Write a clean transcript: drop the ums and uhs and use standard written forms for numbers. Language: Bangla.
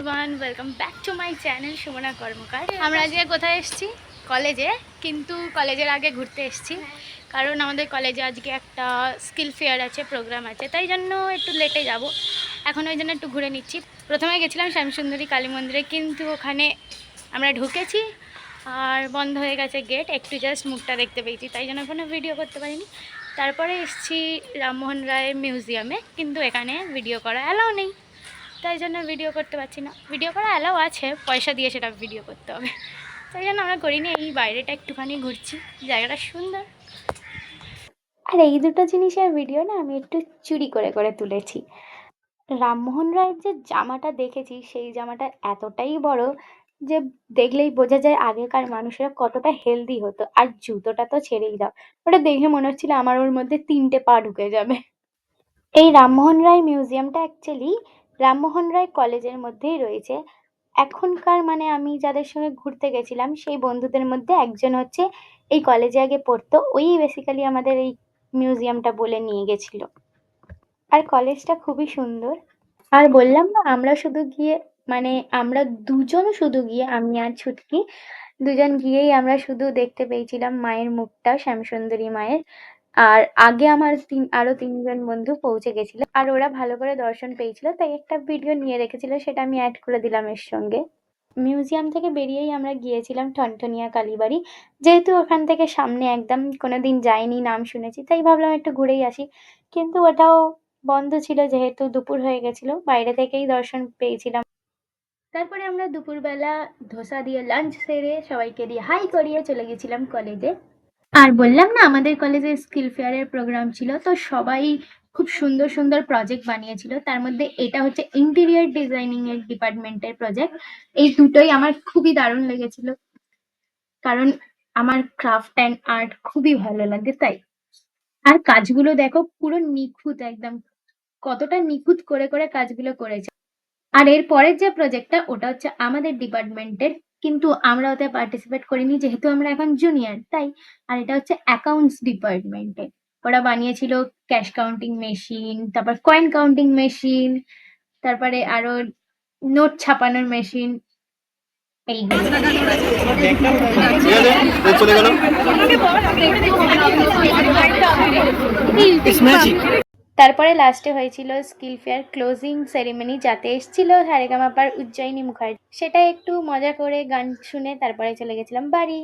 Everyone, welcome back to my channel Sumana Karmakar. আমরা আজকে কোথায় এসেছি? কলেজে, কিন্তু কলেজের আগে ঘুরতে এসেছি কারণ আমাদের কলেজে আজকে একটা স্কিল ফেয়ার আছে, প্রোগ্রাম আছে, তাই জন্য একটু লেটে যাব। এখন ওই জন্য একটু ঘুরে নিচ্ছি। প্রথমে গেছিলাম শ্যামসুন্দরী কালী মন্দিরে, কিন্তু ওখানে আমরা ঢুকেছি আর বন্ধ হয়ে গেছে গেট। একটু জাস্ট মুখটা দেখতে পেয়েছি, তাই জন্য কোনো ভিডিও করতে পারিনি। তারপরে এসেছি রামমোহন রায় মিউজিয়ামে, কিন্তু এখানে ভিডিও করা অ্যালাউ নেই, তাই জন্য ভিডিও করতে পারছি না। ভিডিও করা অ্যালাউ আছে, পয়সা দিয়ে সেটা ভিডিও করতে হবে, তাই জন্য আমরা করিনি। এই বাইরেটা একটুখানি ঘুরছি, জায়গাটা সুন্দর। আর এই দুটো জিনিসের ভিডিও না আমি একটু চুরি করে করে তুলেছি। রামমোহন রায়ের যে জামাটা দেখেছি, সেই জামাটা এতটাই বড় যে দেখলেই বোঝা যায় আগেকার মানুষেরা কতটা হেলদি হতো। আর জুতোটা তো ছেড়েই দাও, ওটা দেখে মনে হচ্ছিল আমার ওর মধ্যে 3টে পা ঢুকে যাবে। এই রামমোহন রায় মিউজিয়ামটা অ্যাকচুয়ালি রামমোহন রায় কলেজের মধ্যেই রয়েছে। এখনকার মানে আমি যাদের সঙ্গে ঘুরতে গেছিলাম সেই বন্ধুদের মধ্যে একজন হচ্ছে এই কলেজে আগে পড়তো, ওই বেসিক্যালি আমাদের এই মিউজিয়ামটা বলে নিয়ে গেছিল। আর কলেজটা খুবই সুন্দর। আর বললাম না আমরা শুধু গিয়ে, মানে আমরা দুজন শুধু গিয়ে, আমি আর ছুটকি দুজন গিয়েই আমরা শুধু দেখতে পেয়েছিলাম মায়ের মুখটা, শ্যামসুন্দরী মায়ের। আর আগে আমার আরো 3জন বন্ধু পৌঁছে গেছিল, আর ওরা ভালো করে দর্শন পেয়েছিল, তাই একটা ভিডিও নিয়ে রেখেছিল, সেটা আমি অ্যাড করে দিলাম এর সঙ্গে। মিউজিয়াম থেকে বেরিয়েই আমরা গিয়েছিলাম ঠনঠনিয়া কালীবাড়ি। যেহেতু ওখান থেকে সামনে, একদম কোনোদিন যাইনি, নাম শুনেছি, তাই ভাবলাম একটু ঘুরেই আসি। কিন্তু ওটাও বন্ধ ছিল যেহেতু দুপুর হয়ে গেছিল, বাইরে থেকেই দর্শন পেয়েছিলাম। তারপরে আমরা দুপুরবেলা ধোসা দিয়ে লাঞ্চ সেরে সবাইকে দিয়ে হাই করিয়ে চলে গেছিলাম কলেজে। আর বললাম না আমাদের কলেজে স্কিল ফেয়ারের প্রোগ্রাম ছিল, তো সবাই খুব সুন্দর সুন্দর প্রজেক্ট বানিয়েছিল। তার মধ্যে এটা হচ্ছে ইন্টেরিয়র ডিজাইনিং এর ডিপার্টমেন্টের প্রজেক্ট। এই দুটোই আমার খুবই দারুণ লেগেছিল, কারণ আমার ক্রাফট অ্যান্ড আর্ট খুবই ভালো লাগে তাই। আর কাজগুলো দেখো পুরো নিখুঁত, একদম কতটা নিখুঁত করে করে কাজগুলো করেছে। আর এর পরের যে প্রজেক্টটা, ওটা হচ্ছে আমাদের ডিপার্টমেন্টের, কিন্তু আমরা ওতে পার্টিসিপেট করিনি যেহেতু আমরা এখন জুনিয়র, তাই। আর এটা হচ্ছে অ্যাকাউন্টস ডিপার্টমেন্টের। ওরা বানিয়েছিল ক্যাশ কাউন্টিং মেশিন, তারপর কয়েন কাউন্টিং মেশিন, তারপরে আরো নোট ছাপানোর মেশিন, এইগুলো। চলে গেল। তারপরে লাস্টে হয়েছিল স্কিল ফেয়ার ক্লোজিং সেরিমনি, যাতে এসেছিল সারেগামাপার উজ্জয়িনী মুখার্জি। সেটা একটু মজা করে গান শুনে তারপরে চলে গেছিলাম বাড়ি।